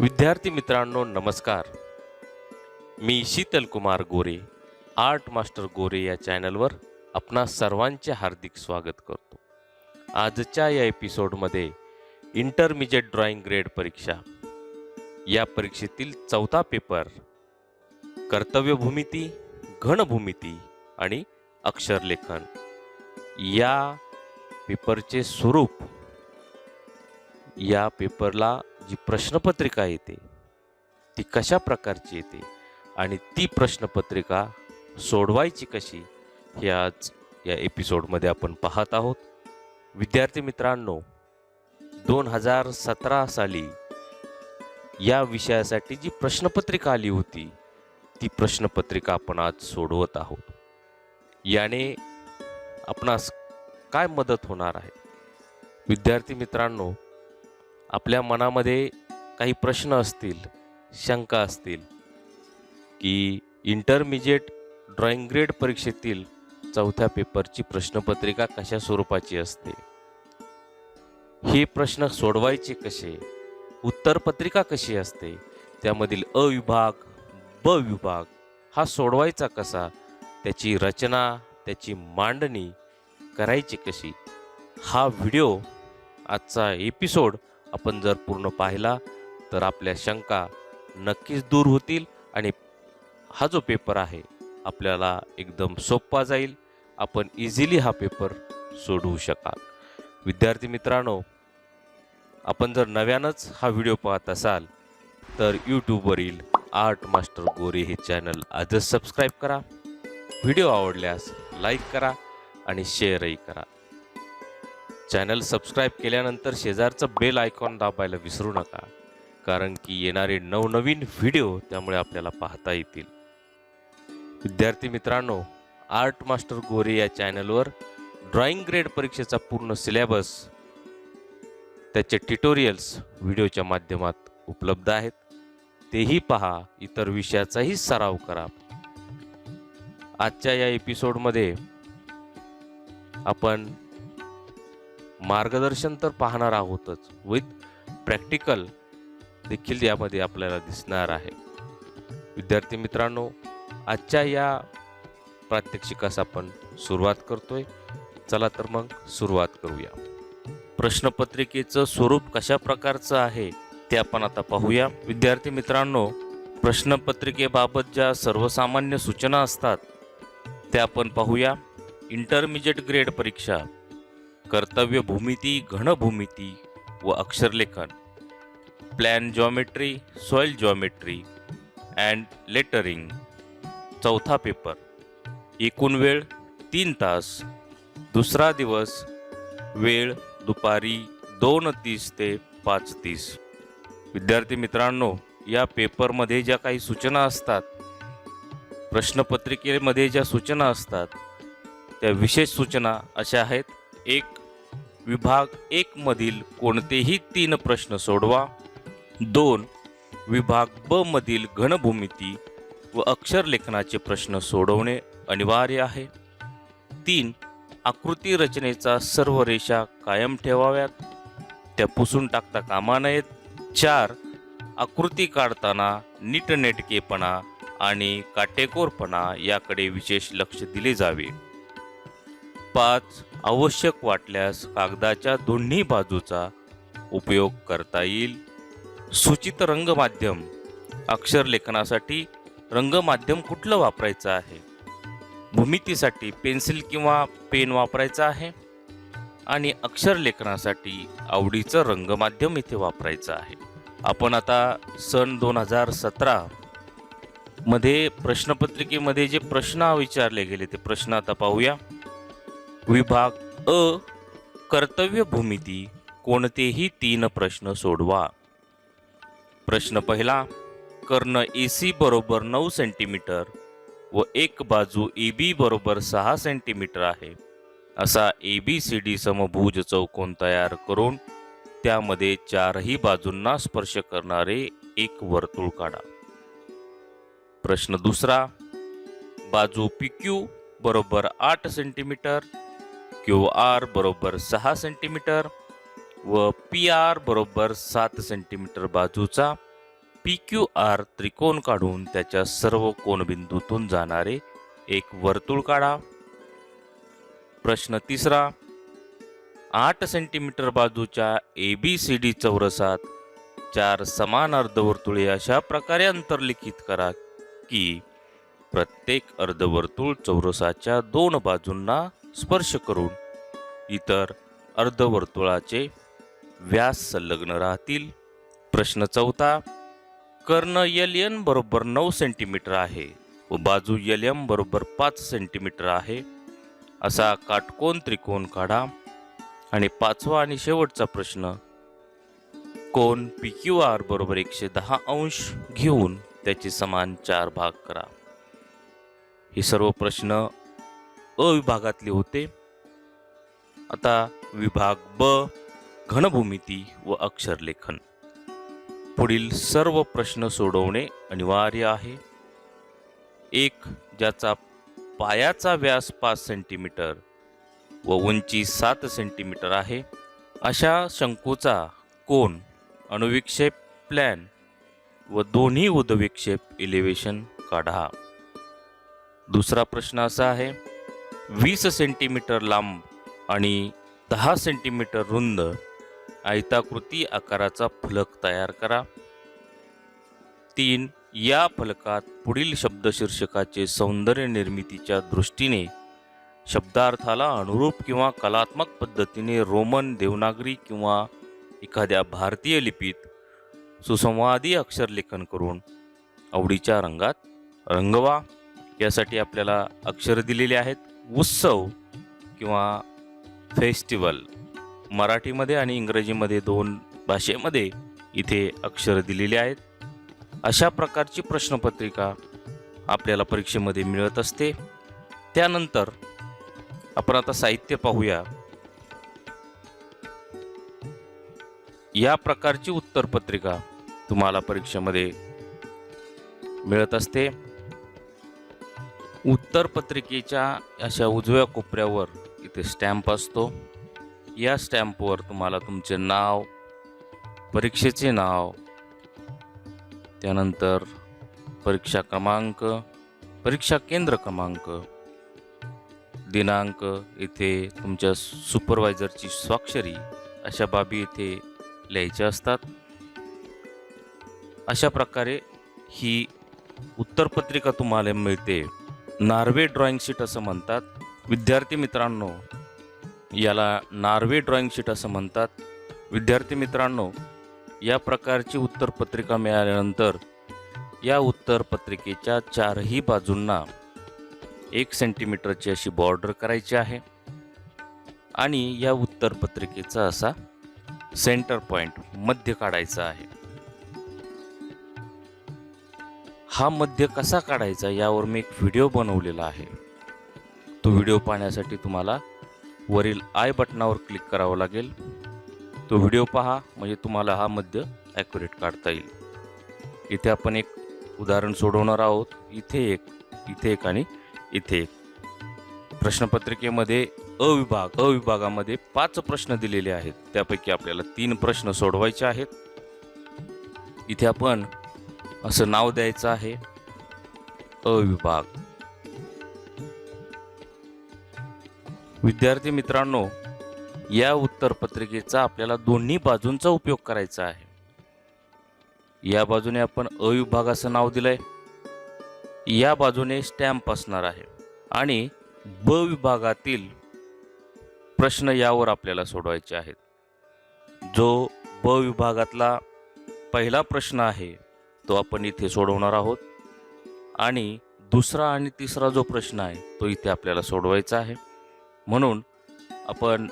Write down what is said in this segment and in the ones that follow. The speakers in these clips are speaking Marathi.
विद्यार्थी मित्रांनो नमस्कार. मी शीतल कुमार गोरे आर्ट मास्टर गोरे या चॅनलवर आपणा सर्वांचे हार्दिक स्वागत करतो. आजच्या या एपिसोडमध्ये इंटरमिजिएट ड्रॉइंग ग्रेड परीक्षा या परीक्षेतील चौथा पेपर कर्तव्य भूमिती, घनभूमिती आणि अक्षरलेखन या पेपरचे स्वरूप, या पेपरला जी प्रश्नपत्रिका येते ती कशा प्रकारची येते आणि ती प्रश्नपत्रिका सोडवायची कशी हे आज या एपिसोडमध्ये आपण पाहत आहोत. विद्यार्थी मित्रांनो, 2017 साली या विषयासाठी जी प्रश्नपत्रिका आली होती ती प्रश्नपत्रिका आपण आज सोडवत आहोत. याने आपणास काय मदत होणार आहे? विद्यार्थी मित्रांनो, आपल्या मनामध्ये काही प्रश्न असतील, शंका असतील की इंटरमिजिएट ड्रॉइंग ग्रेड परीक्षेतील चौथ्या पेपरची प्रश्नपत्रिका कशा स्वरूपाची असते, हे प्रश्न सोडवायचे कसे, उत्तरपत्रिका कशी असते, त्यामधील अ विभाग, ब विभाग हा सोडवायचा कसा, त्याची रचना, त्याची मांडणी करायची कशी, हा व्हिडिओ, आजचा एपिसोड आपण जर पूर्ण पाहिला तर आपल्या शंका नक्कीच दूर होतील आणि हा जो पेपर आहे आपल्याला एकदम सोपा जाईल. आपण इझिली हा पेपर सोडवू शकाल. विद्यार्थी मित्रांनो, आपण जर नव्यानंच हा व्हिडिओ पाहत असाल तर यूट्यूबवरील आर्ट मास्टर गोरे हे चॅनल आजच सबस्क्राईब करा. व्हिडिओ आवडल्यास लाईक करा आणि शेअरही करा. चॅनल सबस्क्राईब केल्यानंतर शेजारचं बेल आयकॉन दाबायला विसरू नका, कारण की येणारे नवनवीन व्हिडिओ त्यामुळे आपल्याला पाहता येतील. विद्यार्थी मित्रांनो, आर्ट मास्टर गोरे या चॅनलवर ड्रॉइंग ग्रेड परीक्षेचा पूर्ण सिलेबस, त्याचे ट्युटोरियल्स व्हिडिओच्या माध्यमात उपलब्ध आहेत. तेही पहा, इतर विषयाचाही सराव करा. आजच्या या एपिसोडमध्ये आपण मार्गदर्शन तर पाहणार आहोतच, विथ प्रॅक्टिकल देखील यामध्ये आपल्याला दिसणार आहे. विद्यार्थी मित्रांनो, आजच्या या प्रात्यक्षिकास आपण सुरुवात करतोय. चला तर मग सुरुवात करूया. प्रश्नपत्रिकेचं स्वरूप कशा प्रकारचं आहे ते आपण आता पाहूया. विद्यार्थी मित्रांनो, प्रश्नपत्रिकेबाबत ज्या सर्वसामान्य सूचना असतात त्या आपण पाहूया. इंटरमिजिएट ग्रेड परीक्षा कर्तव्य भूमिती, घनभूमिती व अक्षरलेखन, plan geometry, solid geometry and lettering, चौथा पेपर. एकूण वेळ 3 तास. दुसरा दिवस, वेळ दुपारी 2:30 ते 5:30. विद्यार्थी मित्रांनो, या पेपरमध्ये ज्या काही सूचना असतात, प्रश्नपत्रिकेमध्ये ज्या सूचना असतात त्या विशेष सूचना अशा आहेत. 1. विभाग 1 मधील कोणतेही 3 प्रश्न सोडवा. 2. विभाग ब मधील घनभूमिती व अक्षरलेखनाचे प्रश्न सोडवणे अनिवार्य आहे. 3. आकृती रचनेचा सर्व रेषा कायम ठेवाव्यात, त्या पुसून टाकता कामा नयेत. 4. आकृती काढताना नीटनेटकेपणा आणि काटेकोरपणा याकडे विशेष लक्ष दिले जावे. 5. आवश्यक वाटल्यास कागदाच्या दोन्ही बाजूचा उपयोग करता येईल. सूचित रंगमाध्यम, अक्षरलेखनासाठी रंगमाध्यम कुठलं वापरायचं आहे, भूमितीसाठी पेन्सिल किंवा पेन वापरायचा आहे आणि अक्षरलेखनासाठी आवडीचं रंगमाध्यम इथे वापरायचं आहे. आपण आता सन 2017 मध्ये प्रश्नपत्रिकेमध्ये जे प्रश्न विचारले गेले ते प्रश्न आता पाहूया. विभाग अ कर्तव्य भूमिती कोणतेही 3 प्रश्न सोडवा. प्रश्न पहिला. कर्ण AC बरोबर 9 सेंटीमीटर व एक बाजू AB बरोबर 6 सेंटीमीटर आहे असा ABCD समभुज चौकोन तयार करून त्यामध्ये 4ही बाजूंना स्पर्श करणारे एक वर्तुळ काढा. प्रश्न दुसरा. बाजू PQ बरोबर 8 सेंटीमीटर, QR बरोबर 6 सेंटीमीटर व PR बरोबर 7 सेंटीमीटर बाजूचा PQR त्रिकोण काढून त्याच्या सर्व कोनबिंदूतून जाणारे एक वर्तुळ काढा. प्रश्न तिसरा, 8 सेंटीमीटर बाजूच्या ABCD चौरसात 4 समान अर्धवर्तुळे अशा प्रकारे अंतर्लिखित करा की प्रत्येक अर्धवर्तुळ चौरसाच्या 2 बाजूंना स्पर्श करून इतर अर्धवर्तुळाचे व्यास संलग्न राहतील. प्रश्न चौथा, कर्ण LN बरोबर 9 सेंटीमीटर आहे व बाजू LM बरोबर 5 सेंटीमीटर आहे असा काटकोन त्रिकोण काढा. आणि पाचवा आणि शेवटचा प्रश्न, कोन PQR बरोबर 110 अंश घेऊन त्याचे समान 4 भाग करा. हे सर्व प्रश्न अ विभागातले होते. आता विभाग ब, घनभूमिती व अक्षरलेखन. पुढील सर्व प्रश्न सोडवणे अनिवार्य आहे. एक, ज्याचा पायाचा व्यास 5 सेंटीमीटर व उंची 7 सेंटीमीटर आहे अशा शंकूचा कोन अणुविक्षेप प्लॅन व दोन्ही उद्विक्षेप इलेव्हेशन काढा. दुसरा प्रश्न असा आहे, 20 सेंटीमीटर लांब आणि 10 सेंटीमीटर रुंद आयताकृती आकाराचा फलक तयार करा. 3, या फलकात पुढील शब्दशीर्षकाचे सौंदर्य निर्मितीच्या दृष्टीने शब्दार्थाला अनुरूप किंवा कलात्मक पद्धतीने रोमन, देवनागरी किंवा एखाद्या भारतीय लिपीत सुसंवादी अक्षरलेखन करून आवडीच्या रंगात रंगवा. यासाठी आपल्याला अक्षर दिलेले आहेत. उत्सव किंवा फेस्टिवल मराठीमध्ये आणि इंग्रजीमध्ये 2 भाषेमध्ये इथे अक्षर दिलेले आहेत. अशा प्रकारची प्रश्नपत्रिका आपल्याला परीक्षेमध्ये मिळत असते. त्यानंतर आपण आता साहित्य पाहूया. या प्रकारची उत्तरपत्रिका तुम्हाला परीक्षेमध्ये मिळत असते. उत्तरपत्रिकेच्या अशा उजव्या कोपऱ्यावर इथे स्टॅम्प असतो. या स्टॅम्पवर तुम्हाला तुमचे नाव, परीक्षेचे नाव, त्यानंतर परीक्षा क्रमांक, परीक्षा केंद्र क्रमांक, दिनांक, इथे तुमच्या सुपरवायझरची स्वाक्षरी अशा बाबी इथे लिहायच्या असतात. अशा प्रकारे ही उत्तरपत्रिका तुम्हाला मिळते. नार्वे ड्रॉइंग शीट असं म्हणतात. विद्यार्थी मित्रांनो, याला नार्वे ड्रॉइंग शीट असं म्हणतात. विद्यार्थी मित्रांनो, या प्रकारची उत्तरपत्रिका मिळाल्यानंतर या उत्तरपत्रिकेच्या 4ही बाजूंना 1 सेंटीमीटरची अशी बॉर्डर करायची आहे आणि या उत्तरपत्रिकेचा असा सेंटर पॉइंट मध्य काढायचा आहे. हा मध्य कसा काढायचा यावर मी एक व्हिडिओ बनवलेला आहे. तो व्हिडिओ पाहण्यासाठी तुम्हाला वरील आय बटनावर क्लिक करावं लागेल. तो व्हिडिओ पहा, म्हणजे तुम्हाला हा मध्य ॲक्युरेट काढता येईल. इथे आपण एक उदाहरण सोडवणार आहोत. इथे एक आणि इथे एक. प्रश्नपत्रिकेमध्ये अ विभागामध्ये 5 प्रश्न दिलेले आहेत. त्यापैकी आपल्याला 3 प्रश्न सोडवायचे आहेत. इथे आपण असं नाव द्यायचं आहे, अ विभाग. विद्यार्थी मित्रांनो, या उत्तरपत्रिकेचा आपल्याला दोन्ही बाजूंचा उपयोग करायचा आहे. या बाजूने आपण अ विभाग असं नाव दिलंय, या बाजूने स्टॅम्प असणार आहे आणि ब विभागातील प्रश्न यावर आपल्याला सोडवायचे आहेत. जो ब विभागातला पहिला प्रश्न आहे तो आपण इथे सोडवणार आहोत आणि दुसरा आणि तिसरा जो प्रश्न आहे तो इथे आपल्याला सोडवायचा आहे. म्हणून आपण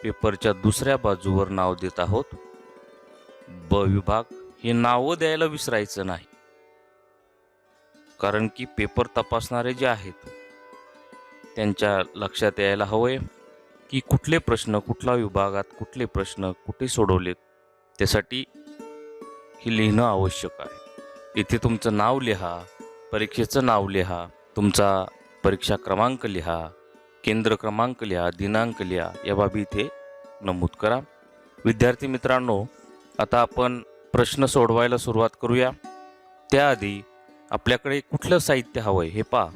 पेपरच्या दुसऱ्या बाजूवर नाव देत आहोत ब विभाग. हे नावं द्यायला विसरायचं नाही, कारण की पेपर तपासणारे जे आहेत त्यांच्या लक्षात यायला हवंय की कुठले प्रश्न कुठल्या विभागात, कुठले प्रश्न कुठे सोडवलेत. त्यासाठी हे लिहिणं आवश्यक आहे. इथे तुमचं नाव लिहा, परीक्षेचं नाव लिहा, तुमचा परीक्षा क्रमांक लिहा, केंद्र क्रमांक लिहा, दिनांक लिहा, या बाबी इथे नमूद करा. विद्यार्थी मित्रांनो, आता आपण प्रश्न सोडवायला सुरुवात करूया. त्याआधी आपल्याकडे कुठलं साहित्य हवं आहे हे पहा.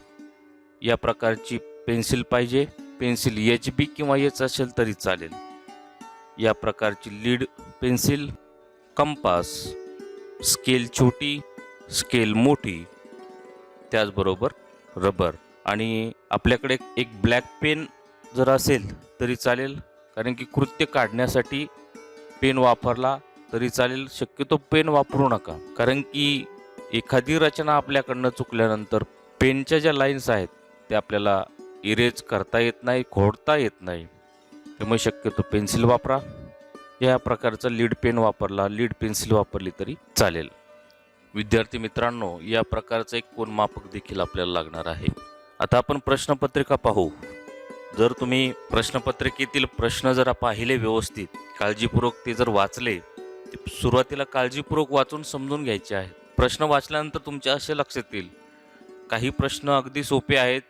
या प्रकारची पेन्सिल पाहिजे. पेन्सिल HB किंवा एच असेल तरी चालेल. या प्रकारची लीड पेन्सिल, कंपास, स्केल छोटी, स्केल मोठी, त्याचबरोबर रबर आणि आपल्याकडे एक ब्लॅक पेन जर असेल तरी चालेल, कारण की कृत्य काढण्यासाठी पेन वापरला तरी चालेल. शक्यतो पेन वापरू नका, कारण की एखादी रचना आपल्याकडनं चुकल्यानंतर पेनच्या ज्या लाईन्स आहेत त्या आपल्याला इरेज करता येत नाही, खोडता येत नाही. त्यामुळे शक्यतो पेन्सिल वापरा. या प्रकारचा लीड पेन वापरला, लीड पेन्सिल वापरली तरी चालेल. विद्यार्थी मित्रांनो, या प्रकारचं एक कोनमापक देखील आपल्याला लागणार आहे. आता आपण प्रश्नपत्रिका पाहू. जर तुम्ही प्रश्नपत्रिकेतील प्रश्न जर पाहिले व्यवस्थित, काळजीपूर्वक ते जर वाचले, ते सुरुवातीला काळजीपूर्वक वाचून समजून घ्यायचे आहेत. प्रश्न वाचल्यानंतर तुमच्या असे लक्षात येईल, काही प्रश्न अगदी सोपे आहेत,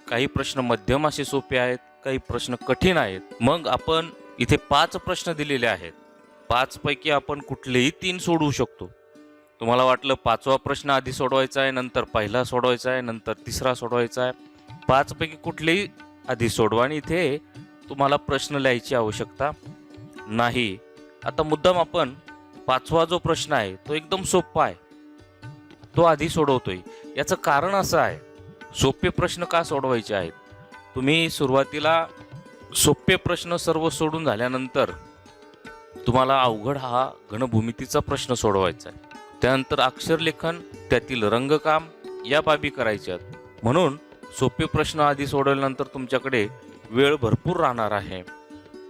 काही प्रश्न मध्यम असे सोपे आहेत, काही प्रश्न कठीण आहेत. मग आपण इथे 5 प्रश्न दिलेले आहेत. 5 पैकी आपण कुठलेही 3 सोडवू शकतो. तुम्हाला वाटलं 5वा प्रश्न आधी सोडवायचा आहे, नंतर पहिला सोडवायचा आहे, नंतर तिसरा सोडवायचा आहे, 5 पैकी कुठलेही आधी सोडवा आणि इथे तुम्हाला प्रश्न लिहायची आवश्यकता नाही. आता मुद्दाम आपण 5वा जो प्रश्न आहे तो एकदम सोपा आहे, तो आधी सोडवतोय. याचं कारण असं आहे, सोपे प्रश्न का सोडवायचे आहेत. तुम्ही सुरुवातीला सोपे प्रश्न सर्व सोडून झाल्यानंतर तुम्हाला अवघड हा घनभूमितीचा प्रश्न सोडवायचा आहे. त्यानंतर अक्षरलेखन, त्यातील रंगकाम या बाबी करायच्यात. म्हणून सोपे प्रश्न आधी सोडवल्यानंतर तुमच्याकडे वेळ भरपूर राहणार आहे.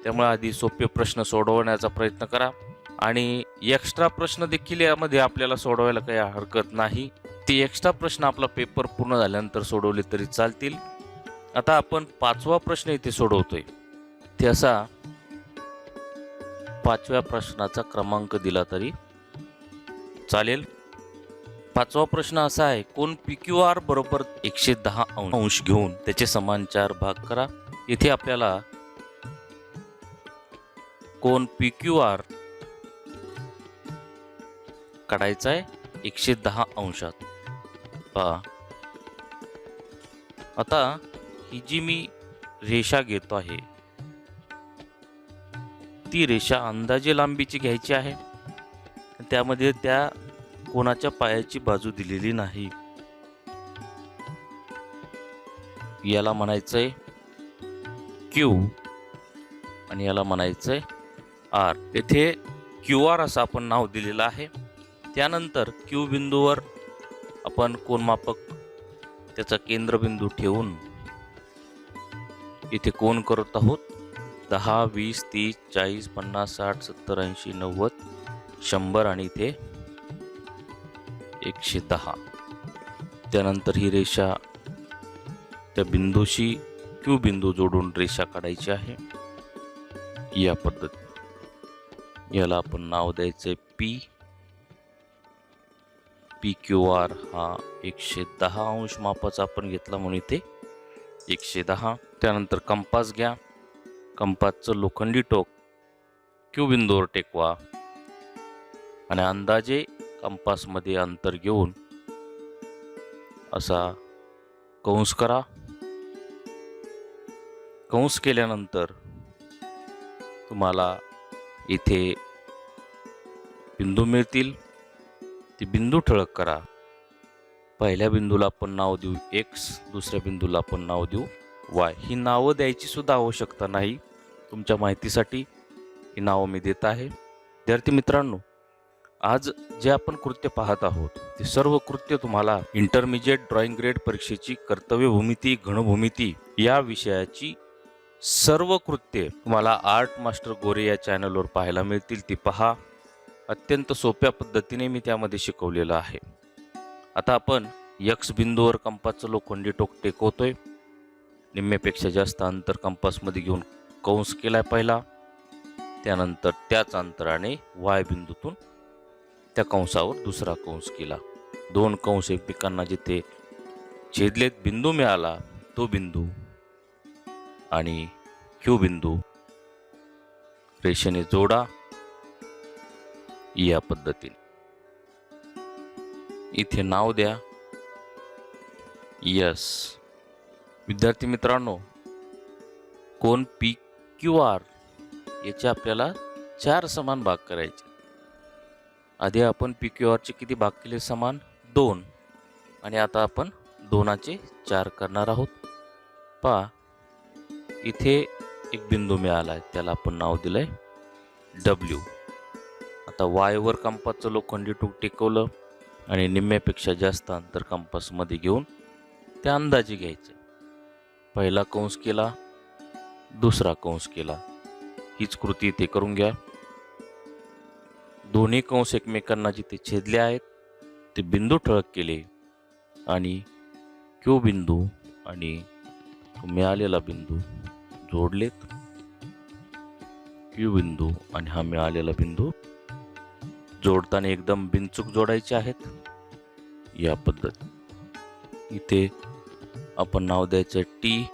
त्यामुळे आधी सोपे प्रश्न सोडवण्याचा प्रयत्न करा आणि एक्स्ट्रा प्रश्न देखील यामध्ये आपल्याला सोडवायला काही हरकत नाही. ते एक्स्ट्रा प्रश्न आपला पेपर पूर्ण झाल्यानंतर सोडवले तरी चालतील. आता आपण 5वा प्रश्न इथे सोडवतोय. ते असा 5व्या प्रश्नाचा क्रमांक दिला तरी चालेल. 5वा प्रश्न असा आहे, कोन PQR बरोबर 110 अंश घेऊन त्याचे समान 4 भाग करा. इथे आपल्याला कोन PQR काढायचा आहे 110 अंशात. पहा, आता ही जी मी रेषा घेतो आहे ती रेषा अंदाजे लांबीची घ्यायची आहे. त्यामध्ये त्या कोणाच्या पायाची बाजू दिलेली नाही. याला म्हणायचंय Q आणि याला म्हणायचंय R. येथे QR असं आपण नाव दिलेलं आहे. त्यानंतर Q बिंदूवर आपण कोनमापक त्याचा केंद्रबिंदू ठेवून इथे कोन करत आहोत. 10, 20, 30, 40, 50, 60, 70, 80, 90, 100 आणि इथे 110. त्यानंतर ही रेषा त्या बिंदूशी Q बिंदू जोडून रेषा काढायची आहे या पद्धतीने. याला आपण नाव द्यायचंय P. PQR हा 110 अंश मापाचा आपण घेतला म्हणून इथे 110. त्यानंतर कंपास घ्या. कंपासचं लोखंडी टोक Q बिंदूवर टेकवा आणि अंदाजे कंपासमध्ये अंतर घेऊन असा कंस करा. कंस केल्यानंतर तुम्हाला इथे बिंदू मिळतील. ते बिंदू ठळक करा. पहिल्या बिंदूला आपण नाव देऊ X, दुसऱ्या बिंदूला आपण नाव देऊ Y. ही नावं द्यायची सुद्धा आवश्यकता नाही. तुमच्या माहितीसाठी ही नावं मी देत आहे. विद्यार्थी मित्रांनो, आज जे आपण कृत्य पाहत आहोत ते सर्व कृत्य तुम्हाला इंटरमिजिएट ड्रॉइंग ग्रेड परीक्षेची कर्तव्य भूमिती, घनभूमिती या विषयाची सर्व कृत्ये तुम्हाला आर्ट मास्टर गोरे या चॅनलवर पाहायला मिळतील. ती पहा. अत्यंत सोप्या पद्धतीने मी त्यामध्ये शिकवलेलं आहे. आता आपण X बिंदूवर कंपासचं लोखंडी टोक टेकवतोय. निम्म्यापेक्षा जास्त अंतर कंपासमध्ये घेऊन कंस केलाय पहिला. त्यानंतर त्याच अंतराने Y बिंदूतून त्या कंसावर दुसरा कंस केला. 2 कंस एकमेकांना जिथे छेदलेत बिंदू मिळाला तो बिंदू आणि Q बिंदू रेषेने जोडा. या पद्धतीने इथे नाव द्या यस. विद्यार्थी मित्रांनो, कोन पी क्यू आर याचे आपल्याला 4 समान भाग करायचे. आधी आपण पी क्यू आरचे किती भाग केले? समान 2. आणि आता आपण 2चे 4 करणार आहोत. पहा, इथे एक बिंदू मिळाला आहे, त्याला आपण नाव दिलंय W. आता Y वर कंपासचं लोखंडी टोक टेकवलं आणि निम्म्यापेक्षा जास्त अंतर कंपासमध्ये घेऊन ते अंदाजे घ्यायचे. पहिला कंस केला, दुसरा कंस केला. हीच कृती इथे करून घ्या. दोन्ही कंस एकमेकांना जिथे छेदले आहेत ते बिंदू ठळक केले आणि क्यू बिंदू आणि मिळालेला बिंदू जोडलेत. क्यू बिंदू आणि हा मिळालेला बिंदू जोडताना एकदम बिनचूक जोडायचे आहेत. या पद्धत इथे आपण नाव द्यायचं टी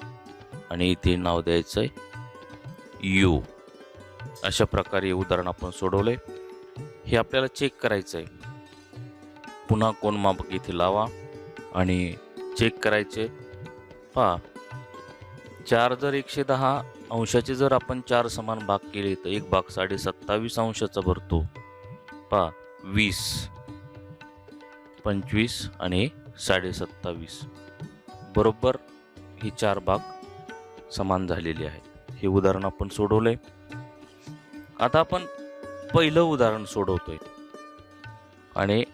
आणि इथे नाव द्यायचंय यू. अशा प्रकारे हे उदाहरण आपण सोडवले. हे आपल्याला चेक करायचं आहे. पुन्हा कोन मापक इथे लावा आणि चेक करायचे. पहा, 4 जर 110 अंशाचे जर आपण 4 समान भाग केले तर एक भाग 27.5 अंशाचा भरतो. पहा, 20, 25 आणि 27.5 बरोबर हे 4 भाग समान झालेले आहेत. हे उदाहरण आपण सोडवलंय. आता आपण पहिलं उदाहरण सोडवतोय आणि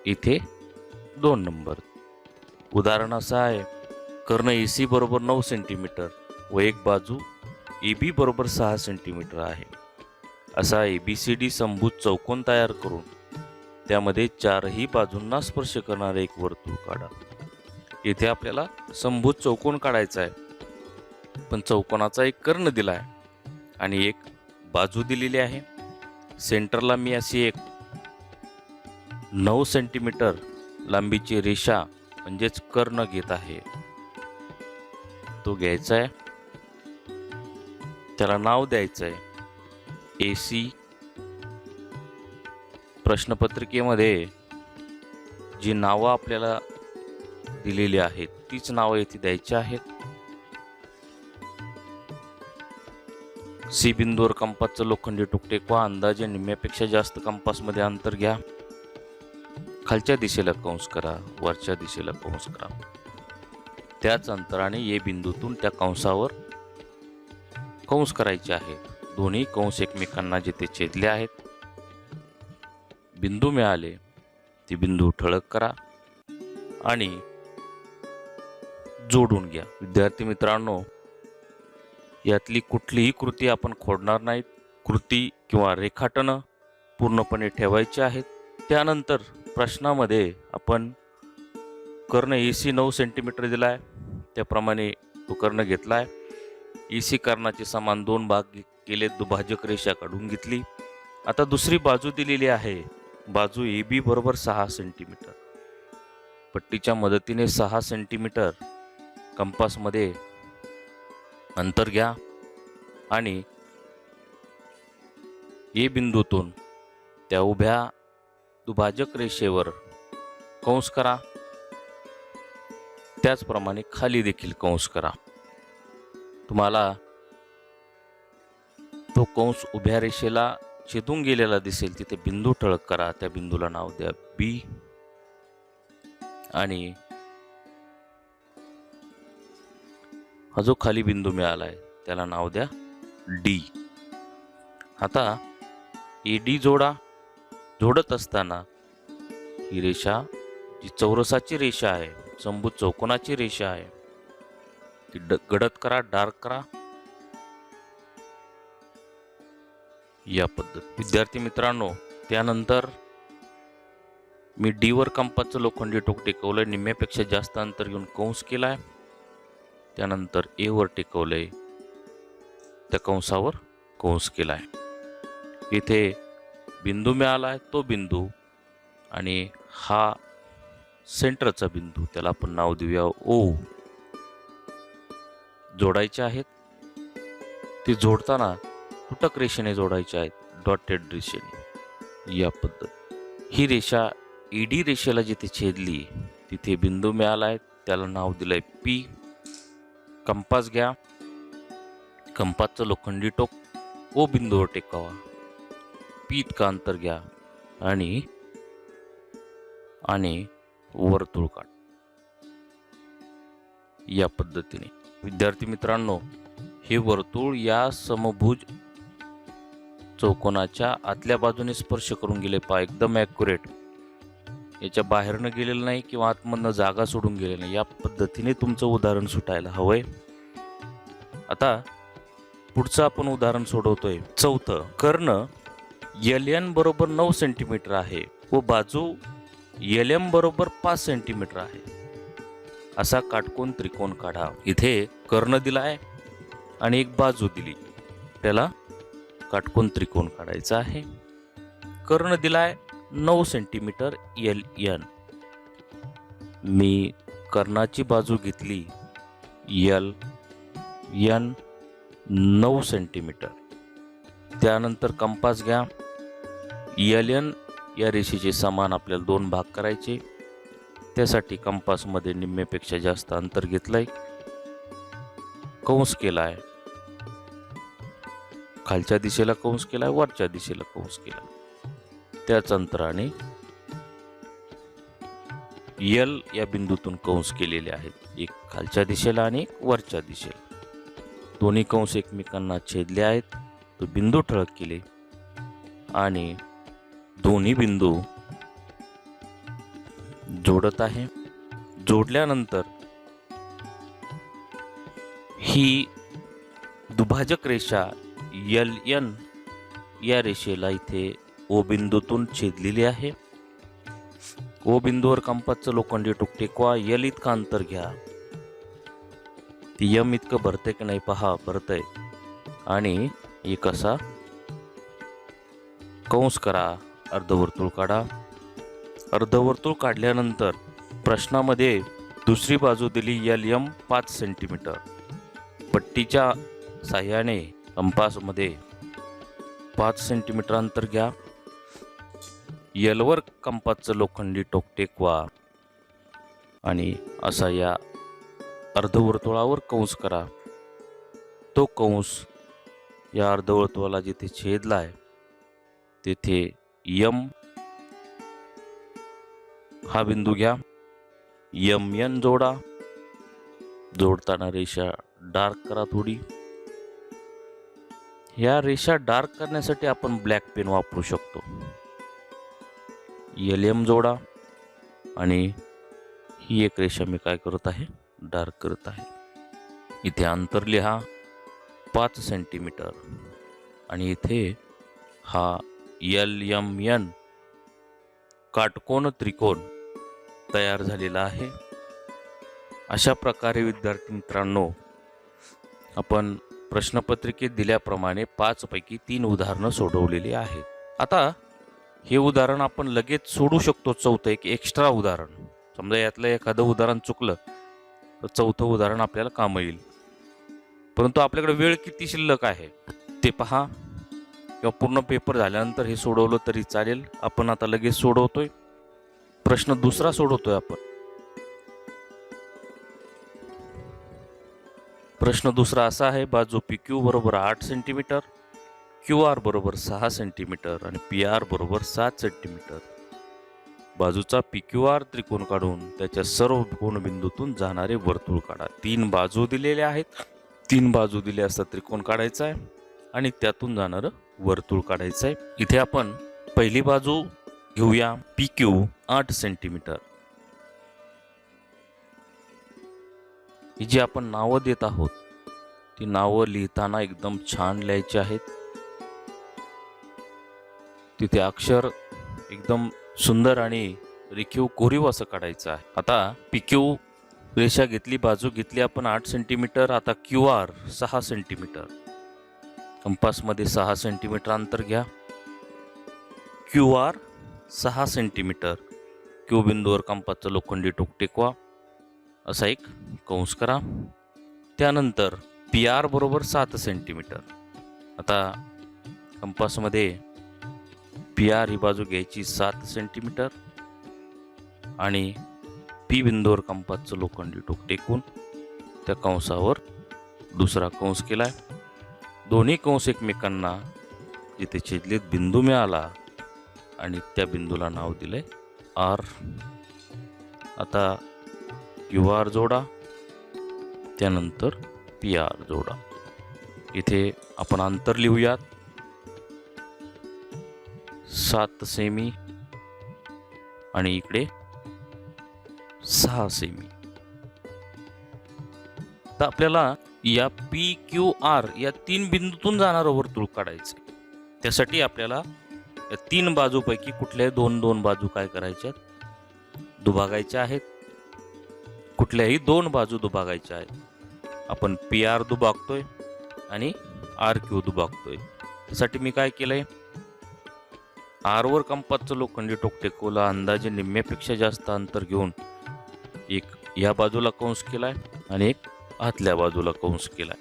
इथे 2 नंबर. उदाहरण असं आहे, कर्ण AC बरोबर 9 सेंटीमीटर व एक बाजू AB बरोबर 6 सेंटीमीटर आहे. असा ABCD समभुज चौकोन तयार करून त्यामध्ये 4ही बाजूंना स्पर्श करणारे एक वर्तुळ काढा. इथे आपल्याला समभुज चौकोन काढायचा आहे, पण चौकोनाचा एक कर्ण दिला आहे आणि एक बाजू दिलेली आहे. सेंटरला मी अशी एक 9 सेंटीमीटर लांबीची रेषा म्हणजेच कर्ण घेत आहे. तो घ्यायचा आहे, त्याला नाव द्यायचं आहे AC. प्रश्नपत्रिकेमध्ये जी नावं आपल्याला दिलेली आहेत तीच नावं इथे द्यायची आहेत. C बिंदूवर कंपासचं लोखंडी टोक टेकवा. अंदाजे निम्म्यापेक्षा जास्त कंपासमध्ये अंतर घ्या. खालच्या दिशेला कंस करा, वरच्या दिशेला कंस करा. त्याच अंतराने A बिंदूतून त्या कंसावर कंस करायचे आहेत. दोन्ही कंस एकमेकांना जिथे छेदले आहेत बिंदू मिळाले ते बिंदू ठळक करा आणि जोडून घ्या. विद्यार्थी मित्रांनो, यातली कुठलीही कृती आपण खोडणार नाहीत. कृती किंवा रेखाटनं पूर्णपणे ठेवायची आहेत. त्यानंतर प्रश्नामध्ये आपण कर्ण AC 9 सेंटीमीटर दिला आहे, त्याप्रमाणे तो कर्ण घेतला आहे. AC कर्णाचे समान 2 भाग केले, दुभाजक रेषा काढून घेतली. आता दुसरी बाजू दिलेली आहे, बाजू AB बरोबर 6 सेंटीमीटर. पट्टीच्या मदतीने 6 सेंटीमीटर कंपासमध्ये अंतर घ्या आणि A बिंदूतून त्या उभ्या दुभाजक रेषेवर कंस करा. त्याचप्रमाणे खाली देखील कंस करा. तुम्हाला तो कंस उभ्या रेषेला छेदून गेलेला दिसेल, तिथे बिंदू ठळक करा. त्या बिंदूला नाव द्या B आणि हा जो खाली बिंदू मिळाला आहे त्याला नाव द्या D. आता AD जोडा. जोडत असताना ही रेषा जी चौरसाची रेषा आहे, समभुज चौकोनाची रेषा आहे, ती गडद करा, डार्क करा. या पद्धत. विद्यार्थी मित्रांनो, त्यानंतर मी D वर कंपासचं लोखंडी टोक टेकवलंय, निम्म्यापेक्षा जास्त अंतर घेऊन कंस केलाय. त्यानंतर A वर टेकवलंय, त्या कंसावर कंस केलाय. इथे बिंदू मिळालाय, तो बिंदू आणि हा सेंटरचा बिंदू, त्याला आपण नाव देऊया O. जोडायचे आहेत. ते जोडताना तुटक रेषेने जोडायचे आहेत, डॉटेड रेषेने. या पद्धत ही रेषा ईडी रेषेला जिथे छेदली तिथे बिंदू मिळालाय, त्याला नाव दिलंय पी. कंपास घ्या, कंपासचं लोखंडी टोक ओ बिंदूवर टेकावा, पी इतका अंतर घ्या आणि वर्तुळ काढ. या पद्धतीने विद्यार्थी मित्रांनो, हे वर्तुळ या समभुज चौकोनाच्या आतल्या बाजूने स्पर्श करून गेले. पहा, एकदम ॲक्युरेट, याच्या बाहेरनं गेलेलं नाही किंवा आतमधनं जागा सोडून गेलेलं नाही. या पद्धतीने तुमचं उदाहरण सुटायला हवंय. आता पुढचं आपण उदाहरण सोडवतोय. चौथं, कर्ण LN बरोबर 9 सेंटीमीटर आहे व बाजू LM बरोबर 5 सेंटीमीटर आहे, असा काटकोन त्रिकोण काढा. इथे कर्ण दिलाय आणि एक बाजू दिली, त्याला काटकोन त्रिकोण काढायचा आहे. कर्ण दिलाय 9 सेंटीमीटर LN. मी कर्णाची बाजू घेतली LN 9 सेंटीमीटर. त्यानंतर कंपास घ्या. LN या रेषेचे समान आपल्याला 2 भाग करायचे. त्यासाठी कंपासमध्ये निम्मेपेक्षा जास्त अंतर घेतलंय, कंस केलाय, खालच्या दिशेला कंस केलाय, वरच्या दिशेला कंस केला. त्याच अंतराने L या बिंदूतून कंस केलेले आहेत, एक खालच्या दिशेला आणि एक वरच्या दिशेला. दोन्ही कंस एकमेकांना छेदले आहेत, तो बिंदू ठळक केले आणि दोन्ही बिंदू जोडत आहे. जोडल्यानंतर ही दुभाजक रेषा LN या रेषेला इथे O बिंदूतून छेदलेली आहे. O बिंदूवर कंपासचं लोखंडी टोक टेकवा. L इतका अंतर घ्या. ती M इतकं भरते की नाही पहा, भरतय. आणि एक असा कंस करा, अर्धवर्तुळ काढा. अर्धवर्तुळ काढल्यानंतर प्रश्नामध्ये दुसरी बाजू दिली LM 5 सेंटीमीटर. पट्टीच्या साह्याने कंपासमध्ये 5 सेंटीमीटर अंतर घ्या. L वर कंपासचं लोखंडी टोक टेकवा आणि असा या अर्धवर्तुळावर कंस करा. तो कंस या अर्धवर्तुळाला जिथे छेदलाय तेथे M हा बिंदू घ्या. MN जोडा. जोडताना रेषा डार्क करा थोडी. या रेषा डार्क करण्यासाठी आपण ब्लॅक पेन वापरू शकतो. LM जोडा आणि ही एक रेषा मी काय करत आहे, डार्क करत आहे. इथे अंतर लिहा 5 सेंटीमीटर आणि इथे हा LMN काटकोन त्रिकोण तयार झालेला आहे. अशा प्रकारे विद्यार्थी मित्रांनो, आपण प्रश्नपत्रिकेत दिल्याप्रमाणे 5 पैकी 3 उदाहरणं सोडवलेली आहेत. आता हे उदाहरण आपण लगेच सोडू शकतो. चौथं एक एक्स्ट्रा उदाहरण, समजा यातलं एखादं उदाहरण चुकलं तर चौथं उदाहरण आपल्याला कामं येईल. परंतु आपल्याकडे वेळ किती शिल्लक आहे ते पहा, किंवा पूर्ण पेपर झाल्यानंतर हे सोडवलं तरी चालेल. आपण आता लगेच सोडवतोय. प्रश्न दुसरा सोडवतोय आपण. प्रश्न दुसरा असा आहे, बाजू PQ बरोबर 8 सेंटीमीटर, QR बरोबर 6 सेंटीमीटर आणि PR बरोबर 7 सेंटीमीटर. बाजूचा PQR त्रिकोण काढून त्याच्या सर्व कोनबिंदूतून जाणारे वर्तुळ काढा. 3 बाजू दिलेल्या आहेत. 3 बाजू दिल्या असता त्रिकोण काढायचा आहे आणि त्यातून जाणारं वर्तुळ काढायचं आहे. इथे आपण पहिली बाजू घेऊया PQ 8 सेंटीमीटर. ही जी आपण नावं देत आहोत ती नावं लिहिताना एकदम छान लिहायची आहेत. तिथे अक्षर एकदम सुंदर आणि रेखीव कोरीव असं काढायचं आहे. आता PQ रेषा घेतली, बाजू घेतली आपण 8 सेंटीमीटर. आता QR 6 सेंटीमीटर. कंपासमध्ये 6 सेंटीमीटर अंतर घ्या. QR 6 centimetre. Q बिंदूवर कंपासचं लोखंडी टोक टेकवा. असा एक कंस करा. त्यानंतर PR बरोबर 7 सेंटीमीटर. आता कंपासमध्ये पी आर ही बाजू घ्यायची 7 सेंटीमीटर आणि पी बिंदूवर कंपासचं लोखंडी टोक टेकून त्या कंसावर दुसरा कंस केलाय. दोन्ही कंस एकमेकांना जिथे छेदलेत बिंदू मिळाला आणि त्या बिंदूला नाव दिलंय आर. आता क्यू आर जोडा, त्यानंतर पी आर जोडा. इथे आपण अंतर लिहूयात 7 सेमी आणि इकडे 6 सेमी. तर आपल्याला या पी क्यू आर या 3 बिंदूतून जाणारं वर्तुळ काढायचं. त्यासाठी आपल्याला या 3 बाजूपैकी कुठल्याही 2 बाजू काय करायच्या, दुभागायच्या आहेत. कुठल्याही 2 बाजू दुभागायच्या आहेत. आपण पी आर दुभागतोय आणि आर क्यू दुभागतोय. त्यासाठी मी काय केलंय, आर वर कंपासचं लोखंडी टोक टेकवलं. अंदाजे निम्म्यापेक्षा जास्त अंतर घेऊन एक या बाजूला कंस केलाय आणि एक आतल्या बाजूला कंस केलाय.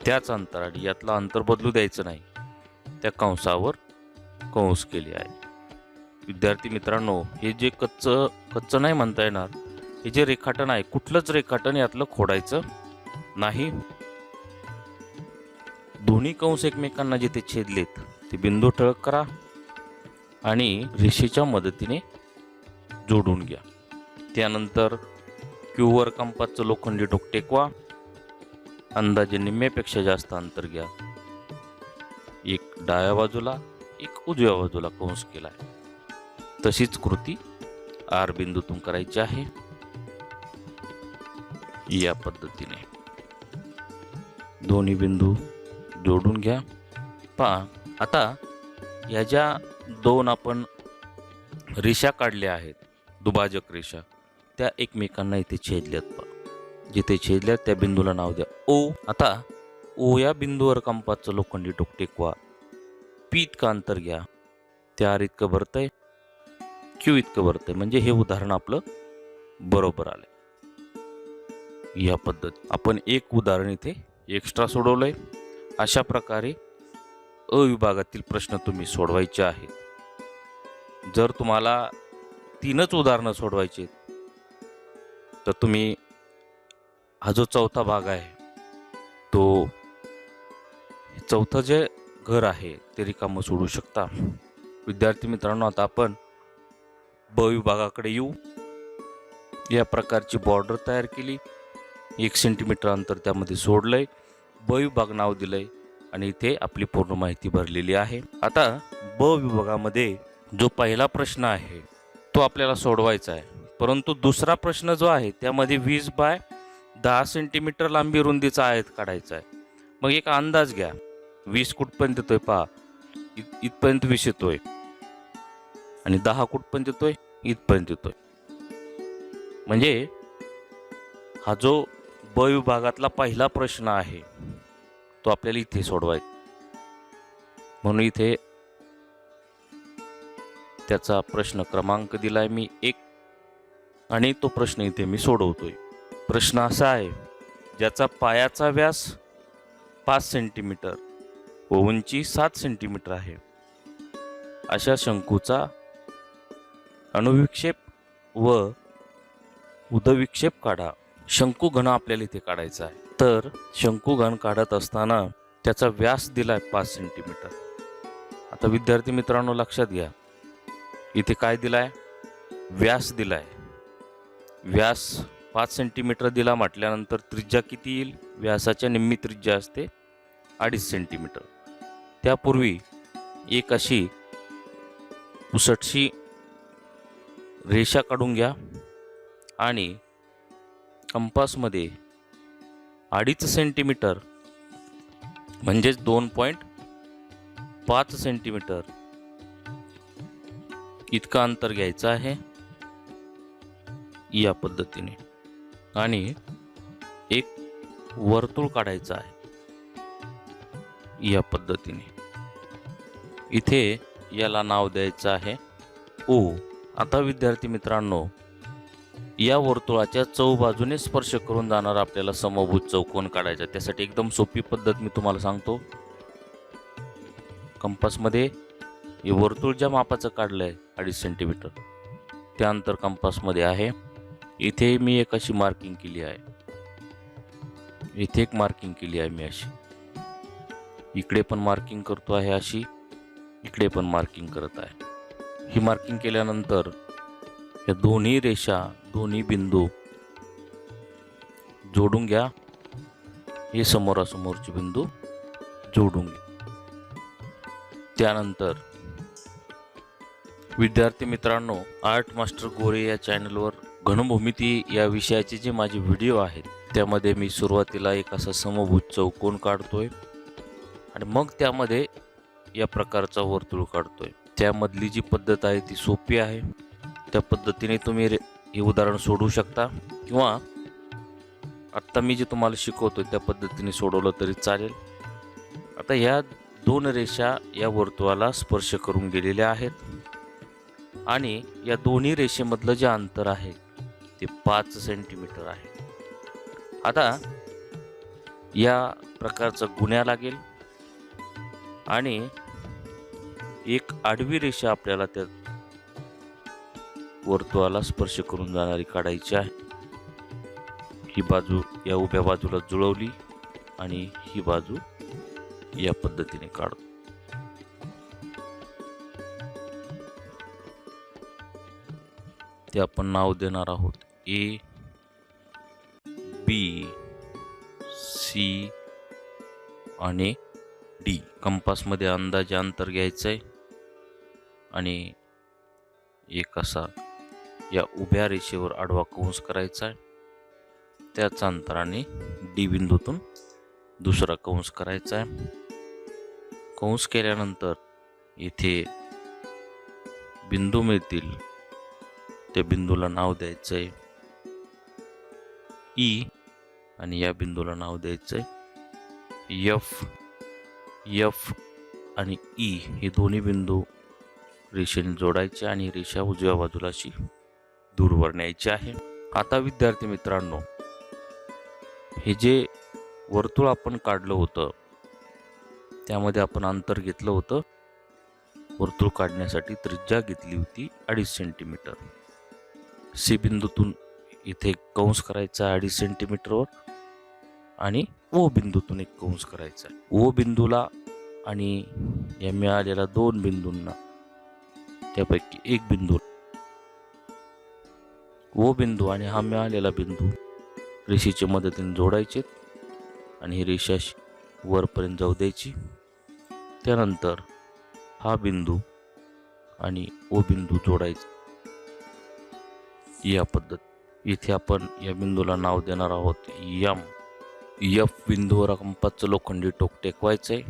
त्याच अंतराने, यातलं अंतर बदलू द्यायचं नाही, त्या कंसावर कंस केले आहे. विद्यार्थी मित्रांनो, हे जे कच्चं नाही म्हणता येणार, हे जे रेखाटन आहे, कुठलंच रेखाटन यातलं खोडायचं नाही. दोन्ही कंस एकमेकांना जिथे छेदलेत ते बिंदू ठळक करा आणि रेषेच्या मदतीने जोडून घ्या. त्यानंतर क्यू वर कंपासचं लोखंडी टोक टेकवा. अंदाजे निम्म्यापेक्षा जास्त अंतर घ्या. एक डाव्या बाजूला, एक उजव्या बाजूला कंस केलाय. तशीच कृती आर बिंदूतून करायची आहे. या पद्धतीने दोन्ही बिंदू जोडून घ्या. पहा, आता या ज्या 2 आपण रेषा काढल्या आहेत, दुभाजक रेषा, त्या एकमेकांना इथे छेदल्यात. पहा, जिथे छेदल्यात त्या बिंदूला नाव द्या ओ. आता ओ या बिंदूवर कंपासचं लोखंडी टोक टेकवा. पी इतकं अंतर घ्या. त्या आर इतकं भरतंय, क्यू इतकं भरतंय. म्हणजे हे उदाहरण आपलं बरोबर आलंय. या पद्धत आपण एक उदाहरण इथे एक्स्ट्रा सोडवलंय. अशा प्रकारे अ विभागातील प्रश्न तुम्ही सोडवायचे आहेत. जर तुम्हाला 3च उदाहरणं सोडवायची तर तुम्ही हा जो चौथा भाग आहे, तो चौथं जे घर आहे ते रिकामं सोडू शकता. विद्यार्थी मित्रांनो, आता आपण ब विभागाकडे येऊ. या प्रकारची बॉर्डर तयार केली. 1 सेंटीमीटर अंतर त्यामध्ये सोडलंय. ब विभाग नाव दिलंय आणि इथे आपली पूर्ण माहिती भरलेली आहे. आता ब विभागामध्ये जो पहिला प्रश्न आहे तो आपल्याला सोडवायचा आहे. परंतु दुसरा प्रश्न जो आहे त्यामध्ये 20 बाय 10 सेंटीमीटर लांबी रुंदीचा आयत काढायचा आहे. मग एक अंदाज घ्या, 20 कुठपर्यंत येतोय पहा, इथपर्यंत 20 येतोय आणि 10 कुठपर्यंत येतोय, इथपर्यंत येतोय. म्हणजे हा जो ब विभागातला पहिला प्रश्न आहे तो आपल्याला इथे सोडवायचा. म्हणून इथे त्याचा प्रश्न क्रमांक दिलाय मी 1 आणि तो प्रश्न इथे मी सोडवतोय. प्रश्न असा आहे, ज्याचा पायाचा व्यास 5 सेंटीमीटर व उंची 7 सेंटीमीटर आहे, अशा शंकूचा अणुविक्षेप व उदविक्षेप काढा. शंकुघन आपल्याला इथे काढायचा आहे. तर शंकुघन काढत असताना त्याचा व्यास दिलाय 5 सेंटीमीटर. आता विद्यार्थी मित्रांनो लक्षात घ्या, इथे काय दिलाय, व्यास दिलाय. व्यास 5 सेंटीमीटर दिला म्हटल्यानंतर त्रिज्या किती येईल, व्यासाच्या निम्मी त्रिज्या असते 2.5 सेंटीमीटर. त्यापूर्वी एक अशी उसटशी रेषा काढून घ्या आणि कंपासमध्ये 2.5 सेंटीमीटर म्हणजेच 2.5 सेंटीमीटर इतकं अंतर घ्यायचं आहे या पद्धतीने आणि एक वर्तुळ काढायचं आहे या पद्धतीने. इथे याला नाव द्यायचं आहे ओ. आता विद्यार्थी मित्रांनो, या वर्तुळाच्या चौबाजूने स्पर्श करून जाणारा आपल्याला समभुज चौकोन काढायचा. त्यासाठी एकदम सोपी पद्धत मी तुम्हाला सांगतो. कंपासमध्ये हे वर्तुळ ज्या मापाचं काढलं आहे 2.5 सेंटीमीटर, त्या अंतर कंपासमध्ये आहे. इथे मी एक अशी मार्किंग केली आहे, इथे एक मार्किंग केली आहे मी अशी, इकडे पण मार्किंग करतो आहे अशी, इकडे पण मार्किंग करत आहे. ही मार्किंग केल्यानंतर या दोन्ही रेषा, दोन्ही बिंदू जोडून घ्या. हे समोरासमोरचे बिंदू जोडून घ्या. त्यानंतर विद्यार्थी मित्रांनो, आर्ट मास्टर गोरे या चॅनलवर घनभूमिती या विषयाचे जे माझे व्हिडिओ आहेत त्यामध्ये मी सुरुवातीला एक असा समभुज चौकोन काढतोय आणि मग त्यामध्ये या प्रकारचा वर्तुळ काढतोय. त्यामधली जी पद्धत आहे ती सोपी आहे. त्या पद्धतीने तुम्ही हे उदाहरण सोडवू शकता किंवा आत्ता मी जे तुम्हाला शिकवतोय त्या पद्धतीने सोडवलं तरी चालेल. आता ह्या दोन रेषा या वर्तुळाला स्पर्श करून गेलेल्या आहेत आणि या दोन्ही रेषेमधलं जे अंतर आहे ते 5 सेंटीमीटर आहे. आता या प्रकारचा गुण्या लागेल आणि एक आडवी रेषा आपल्याला त्या वर्तुळाला स्पर्श करून जाणारी काढायची आहे. ही बाजू या उभ्या बाजूला जुळवली आणि ही बाजू या पद्धतीने काढतो. ते आपण नाव देणार आहोत ए, बी, सी आणि डी. कंपासमध्ये अंदाजे अंतर घ्यायचं आहे आणि एक असा या उभ्या रेषेवर आडवा कंस करायचा आहे. त्याच अंतराने डी बिंदूतून दुसरा कंस करायचा आहे. कंस केल्यानंतर इथे बिंदू मिळतील, त्या बिंदूला नाव द्यायचं आहे ई आणि या बिंदूला नाव द्यायचं आहे एफ. एफ आणि ई हे दोन्ही बिंदू रेषेने जोडायचे आणि रेषा उजव्या बाजूला अशी दूरवर न्यायची आहे. आता विद्यार्थी मित्रांनो, हे जे वर्तुळ आपण काढलं होतं त्यामध्ये आपण अंतर घेतलं होतं. वर्तुळ काढण्यासाठी त्रिज्या घेतली होती 2.5 सेंटीमीटर. सी बिंदूतून इथे कंस करायचा 2.5 सेंटीमीटरवर आणि ओ बिंदूतून एक कंस करायचा. ओ बिंदूला आणि या मिळालेल्या 2 बिंदूंना त्यापैकी एक बिंदू, ओ बिंदू आणि हा मिळालेला बिंदू रेषेच्या मदतीने जोडायचे आणि ही रेषा वरपर्यंत जाऊ द्यायची. त्यानंतर हा बिंदू आणि ओ बिंदू जोडायचा या पद्धत. इथे आपण या बिंदूला नाव देणार आहोत एम. एफ बिंदूवर कंपासचं लोखंडी टोक टेकवायचंय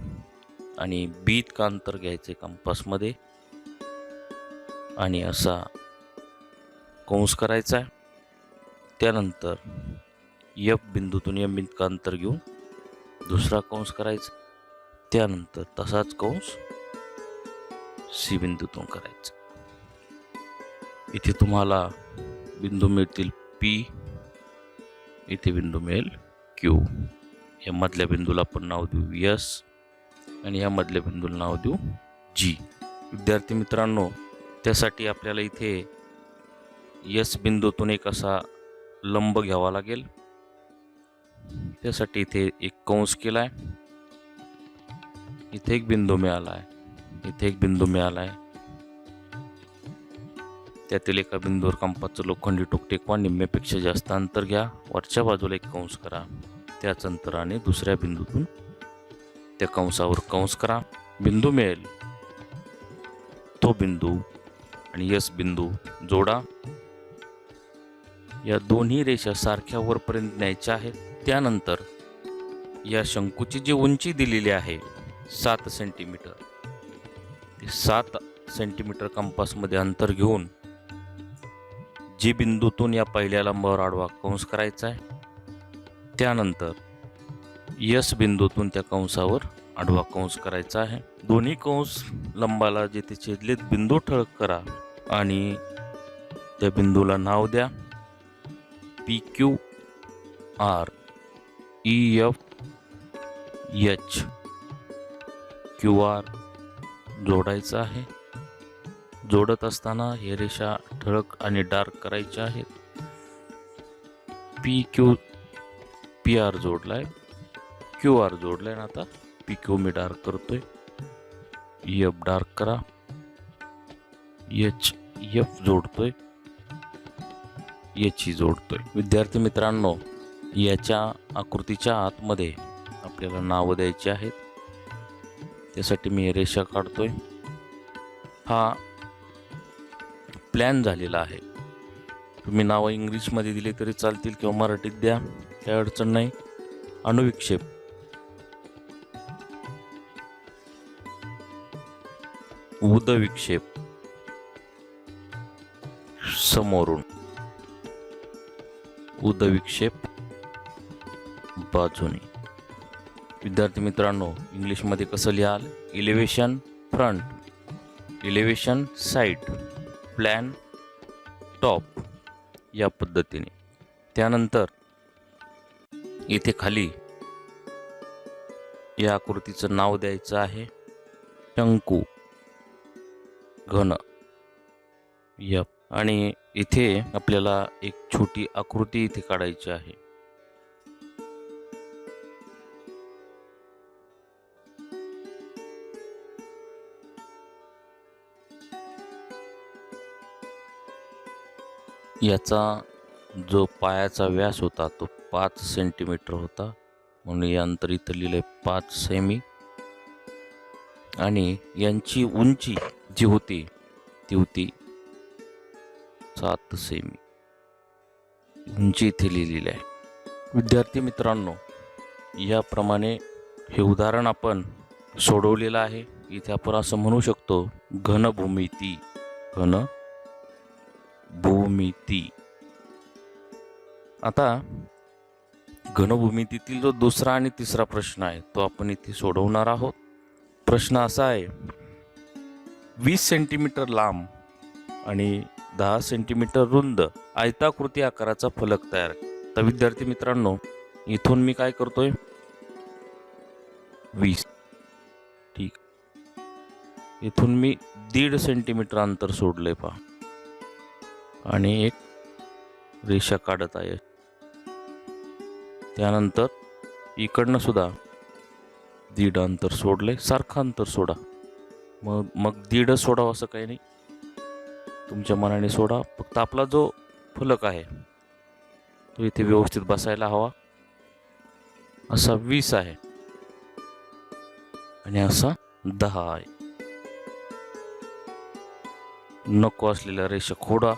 आणि बी इतकं अंतर घ्यायचंय कंपासमध्ये आणि असा कंस करायचा आहे. त्यानंतर एफ बिंदूतून एम इतकं अंतर घेऊन दुसरा कंस करायचा. त्यानंतर तसाच कंस सी बिंदूतून करायचा. इथे तुम्हाला बिंदू मिळतील पी, इथे बिंदू मिळेल क्यू. या मधल्या बिंदूला आपण नाव देऊ एस आणि या मधल्या बिंदूला नाव देऊ जी. विद्यार्थी मित्रांनो, त्यासाठी आपल्याला इथे एस बिंदूतून एक असा लंब घ्यावा लागेल. त्यासाठी इथे एक कंस केलाय, इथे एक बिंदू मिळाला आहे, इथे एक बिंदू मिळाला आहे. त्यातील एका बिंदूवर कंपासचं लोखंडी टोक टेकवा, निम्म्यापेक्षा जास्त अंतर घ्या, वरच्या बाजूला एक कंस करा. त्याच अंतराने दुसऱ्या बिंदूतून त्या कंसावर कंस करा. बिंदू मिळेल तो बिंदू आणि एस बिंदू जोडा. या दोन्ही रेषा सारख्या वरपर्यंत न्यायच्या आहेत. त्यानंतर या शंकूची जी उंची दिलेली आहे 7 सेंटीमीटर, 7 सेंटीमीटर कंपासमध्ये अंतर घेऊन जी बिंदूतून या पहिल्या लंबावर आडवा कंस करायचा आहे. त्यानंतर यस बिंदूतून त्या कंसावर आडवा कंस करायचा आहे. दोन्ही कंस लंबाला जेथे छेदलेत बिंदू ठळक करा आणि त्या बिंदूला नाव द्या P Q R E F H. Q R जोडायचा आहे जोडत असताना हे रेषा ठळक आणि डार्क करायच्या आहेत. PR जोडलाय, QR जोडलाय आणि आता PQ मी डार्क करतोय. F डार्क करा, F जोडतोय, H जोडतोय. विद्यार्थी मित्रांनो, याच्या आकृतीच्या आतमध्ये आपल्याला नावं द्यायची आहेत. त्यासाठी मी रेषा काढतोय. हा प्लॅन झालेला आहे. तुम्ही नावं इंग्लिशमध्ये दिले तरी चालतील किंवा मराठीत द्या, काही अडचण नाही. अणुविक्षेप, उदविक्षेप, समोरून, उदविक्षेप बाजूनी. विद्यार्थी मित्रांनो, इंग्लिशमध्ये कसं लिहाल? Elevation front, elevation side, plan top, या पद्धतीने. त्यानंतर इथे खाली या आकृतीचं नाव द्यायचं आहे शंकू घन. आणि इथे आपल्याला एक छोटी आकृती इथे काढायची आहे. याचा जो पायाचा व्यास होता तो 5 सेंटीमीटर होता, म्हणून या अंतर इथं लिहिलंय 5 सेमी. आणि यांची उंची जी होती ती होती 7 सेमी. उंची इथे लिहिलेली आहे. विद्यार्थी मित्रांनो, याप्रमाणे हे उदाहरण आपण सोडवलेलं आहे. इथे आपण असं म्हणू शकतो, घनभूमिती, घनभूमिती. आता घनभूमितीतील जो दुसरा आणि तिसरा प्रश्न आहे तो आपण इथे सोडवणार आहोत. प्रश्न असा आहे, 20 सेंटीमीटर लांब आणि 10 सेंटीमीटर रुंद आयताकृती आकाराचा फलक तयार. तर विद्यार्थी मित्रांनो, इथून मी काय करतोय, 20, ठीक, इथून मी 1.5 सेंटीमीटर अंतर सोडलंय पहा, आणि एक रेषा काढत आहे. त्यानंतर इकडनं सुद्धा 1.5 अंतर सोडलंय, सारखं अंतर सोडा. मग 1.5 सोडावं असं काही नाही, तुमच्या मनाने सोडा. फक्त आपला जो फलक आहे तो इथे व्यवस्थित बसायला हवा. असा 20 आहे आणि असा 10 आहे. नको असलेल्या रेषा खोडा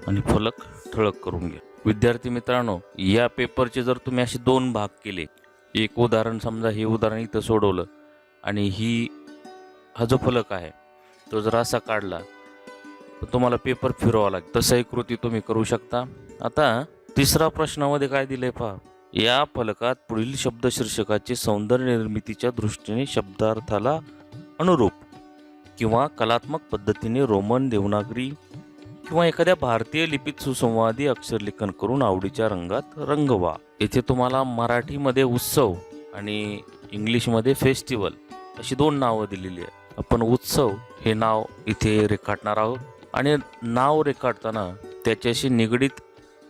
आणि फलक ठळक करून घ्या. विद्यार्थी मित्रांनो, या पेपरचे जर तुम्ही असे 2 भाग केले, एक उदाहरण समजा हे उदाहरण इथं सोडवलं आणि हा जो फलक आहे तो जर असा काढला तर तुम्हाला पेपर फिरवावा लागेल. तसंही कृती तुम्ही करू शकता. आता तिसरा प्रश्नामध्ये काय दिलंय पहा, या फलकात पुढील शब्द शीर्षकाचे सौंदर्य निर्मितीच्या दृष्टीने शब्दार्थाला अनुरूप किंवा कलात्मक पद्धतीने रोमन, देवनागरी किंवा एखाद्या भारतीय लिपीत सुसंवादी अक्षरलेखन करून आवडीच्या रंगात रंगवा. येथे तुम्हाला मराठीमध्ये उत्सव आणि इंग्लिशमध्ये फेस्टिवल अशी 2 नावं दिलेली आहेत. आपण उत्सव हे नाव इथे रेखाटणार आहोत आणि नाव रेखाटताना त्याच्याशी निगडीत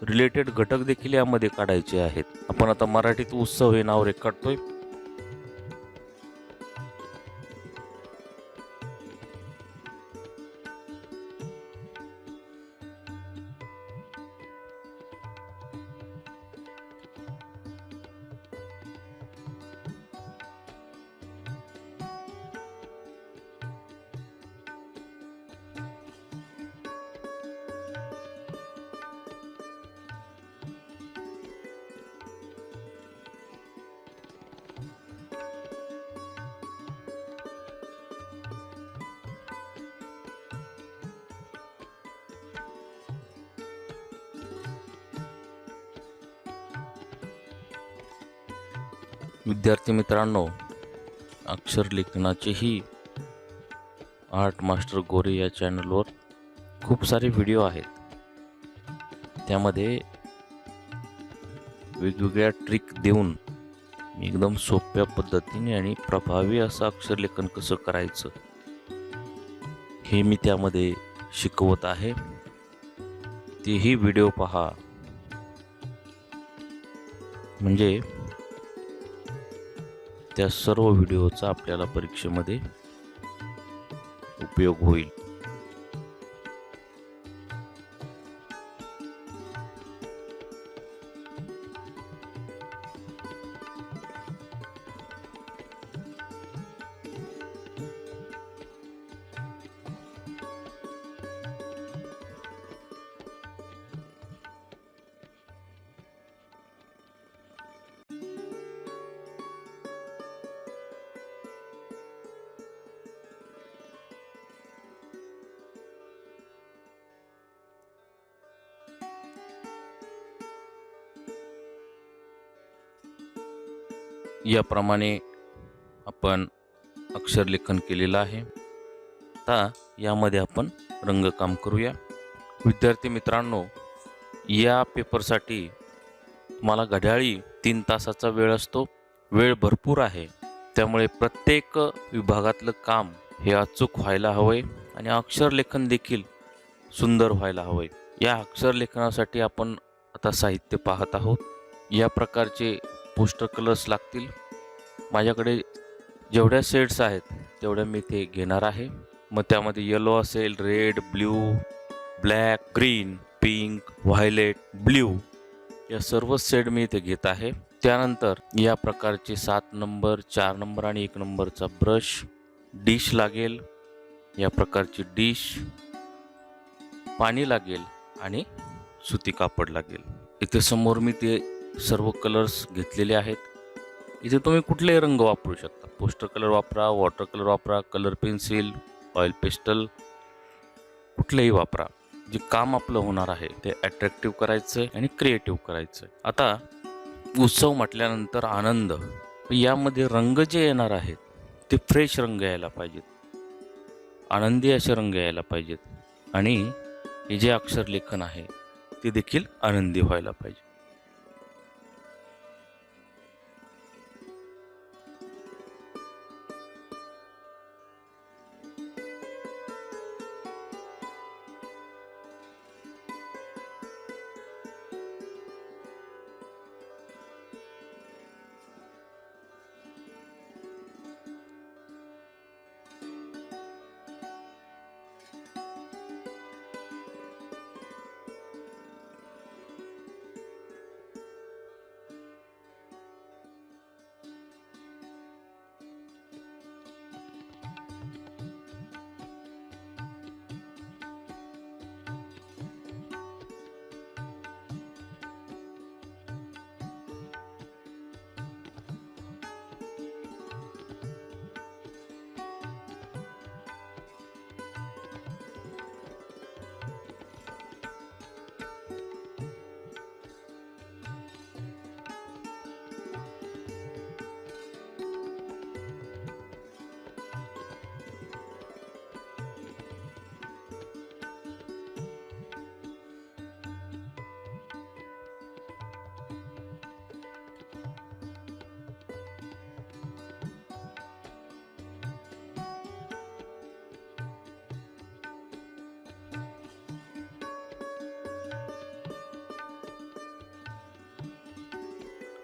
रिलेटेड घटक देखील यामध्ये काढायचे आहेत. आपण आता मराठीत उत्सव हे नाव रेखाटतोय. विद्यार्थी मित्रांनो, अक्षरलेखनाचेही आर्ट मास्टर गोरे या चॅनलवर खूप सारे व्हिडिओ आहेत. त्यामध्ये वेगवेगळ्या ट्रिक देऊन मी एकदम सोप्या पद्धतीने आणि प्रभावी असं अक्षरलेखन कसं करायचं हे मी त्यामध्ये शिकवत आहे, तेही व्हिडिओ पहा, म्हणजे त्या सर्व व्हिडिओचा आपल्याला परीक्षेमध्ये उपयोग होईल. याप्रमाणे आपण अक्षरलेखन केलेलं आहे. आता यामध्ये आपण रंगकाम करूया. विद्यार्थी मित्रांनो, या पेपरसाठी तुम्हाला घड्याळी 3 तासाचा वेळ असतो. वेळ भरपूर आहे, त्यामुळे प्रत्येक विभागातलं काम हे अचूक व्हायला हवे आणि अक्षरलेखन देखील सुंदर व्हायला हवे. या अक्षरलेखनासाठी आपण आता साहित्य पाहत आहोत. या प्रकारचे पोस्टर कलर्स लागतील. माझ्याकडे जेवढ्या शेड्स आहेत तेवढ्या मी ते घेणार आहे. मग त्यामध्ये येलो असेल, red, blue, black, green, pink, violet, blue या सर्व शेड मी इथे घेत आहे. त्यानंतर या प्रकारचे 7 नंबर, 4 नंबर आणि 1 नंबरचा ब्रश, डिश लागेल, या प्रकारची डिश, पाणी लागेल आणि सुती कापड लागेल. इथे समोर मी ते सर्व कलर्स घेतलेले आहेत. इथे तुम्ही कुठलेही रंग वापरू शकता. पोस्टर कलर वापरा, वॉटर कलर वापरा, कलर पेन्सिल, ऑइल पेस्टल, कुठलेही वापरा. जे काम आपलं होणार आहे ते अट्रॅक्टिव्ह करायचं आणि क्रिएटिव्ह करायचं. आता उत्सव म्हटल्यानंतर आनंद, यामध्ये रंग जे येणार आहेत ते फ्रेश रंग यायला पाहिजेत, आनंदी असे रंग यायला पाहिजेत आणि हे जे अक्षरलेखन आहे ते देखील आनंदी व्हायला पाहिजे.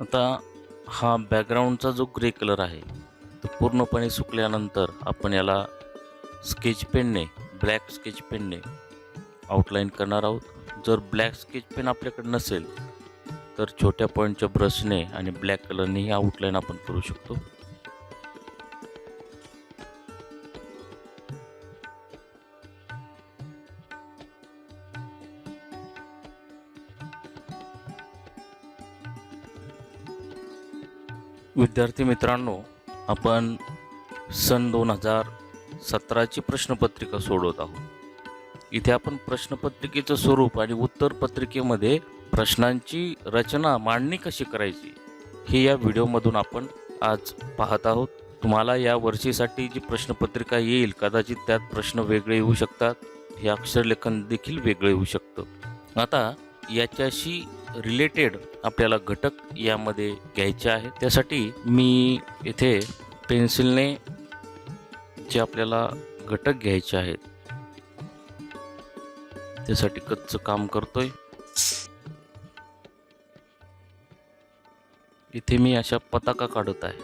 आता हा बॅकग्राऊंडचा जो ग्रे कलर आहे तो पूर्णपणे सुकल्यानंतर आपण याला स्केच पेनने, ब्लॅक स्केच पेनने आउटलाईन करणार आहोत. जर ब्लॅक स्केच पेन आपल्याकडे नसेल तर छोट्या पॉईंटच्या ब्रशने आणि ब्लॅक कलरने ही आउटलाईन आपण करू शकतो. विद्यार्थी मित्रांनो, आपण सन 2017ची प्रश्नपत्रिका सोडवत आहोत. इथे आपण प्रश्नपत्रिकेचं स्वरूप आणि उत्तरपत्रिकेमध्ये प्रश्नांची रचना, मांडणी कशी करायची हे या व्हिडिओमधून आपण आज पाहत आहोत. तुम्हाला या वर्षीसाठी जी प्रश्नपत्रिका येईल कदाचित त्यात प्रश्न वेगळे येऊ शकतात, हे अक्षरलेखन देखील वेगळे येऊ शकतं. आता याच्याशी रिलेटेड आपल्याला घटक यामध्ये घ्यायचे आहेत. त्यासाठी मी इथे पेन्सिलने जे आपल्याला घटक घ्यायचे आहेत त्यासाठी कच्चं काम करतोय. इथे मी अशा पताका काढत आहे.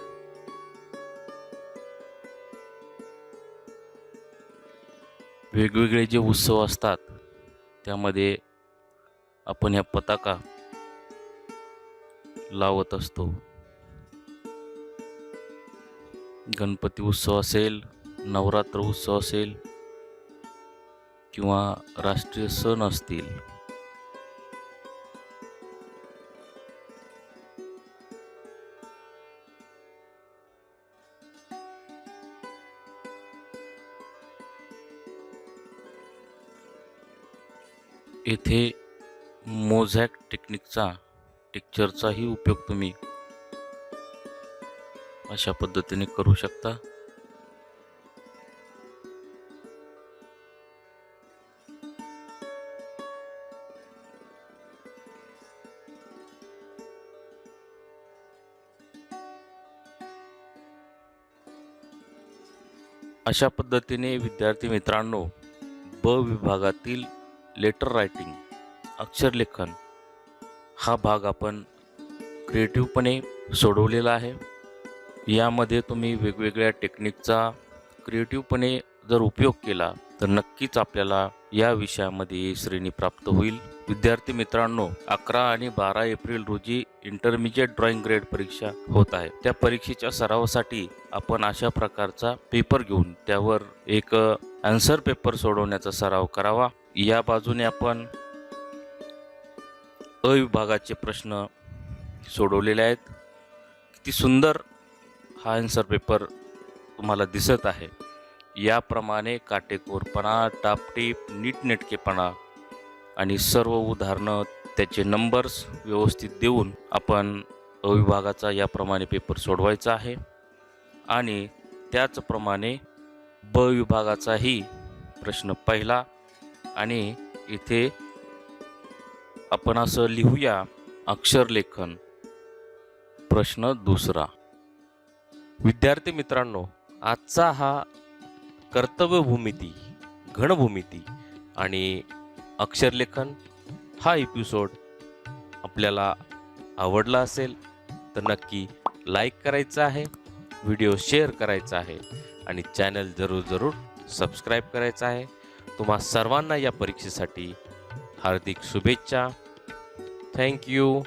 वेगवेगळे जे उत्सव असतात त्यामध्ये आपण ह्या पताका लावत असतो. गणपती उत्सव असेल, नवरात्र उत्सव असेल किंवा राष्ट्रीय सण असतील. येथे मोझॅक टेक्स्चरचाही उपयोग तुम्ही अशा पद्धतीने करू शकता. अशा पद्धतीने विद्यार्थी मित्रांनो, ब विभागातील लेटर रायटिंग अक्षरलेखन हा भाग आपण क्रिएटिव्हपणे सोडवलेला आहे. यामध्ये तुम्ही वेगवेगळ्या टेक्निकचा क्रिएटिव्हपणे जर उपयोग केला तर नक्कीच आपल्याला या विषयामध्ये श्रेणी प्राप्त होईल. विद्यार्थी मित्रांनो, 11 आणि 12 एप्रिल रोजी इंटरमिजिएट ड्रॉइंग ग्रेड परीक्षा होत आहे. त्या परीक्षेच्या सरावासाठी आपण अशा प्रकारचा पेपर घेऊन त्यावर एक आन्सर पेपर सोडवण्याचा सराव करावा. या बाजूने आपण अ विभागाचे प्रश्न सोडवलेले आहेत. किती सुंदर हा आन्सर पेपर तुम्हाला दिसत आहे. याप्रमाणे काटेकोरपणा, टापटीप, नीटनेटकेपणा आणि सर्व उदाहरणं, त्याचे नंबर्स व्यवस्थित देऊन आपण अ विभागाचा याप्रमाणे पेपर सोडवायचा आहे. आणि त्याचप्रमाणे ब विभागाचाही प्रश्न पहिला आणि इथे आपण असं लिहूया, अक्षरलेखन प्रश्न दुसरा. विद्यार्थी मित्रांनो, आजचा हा कर्तव्यभूमिती, घनभूमिती आणि अक्षरलेखन हा एपिसोड आपल्याला आवडला असेल तर नक्की लाईक करायचा आहे, व्हिडिओ शेअर करायचा आहे आणि चॅनल जरूर सबस्क्राईब करायचा आहे. तुम्हा सर्वांना या परीक्षेसाठी हार्दिक शुभेच्छा. Thank you.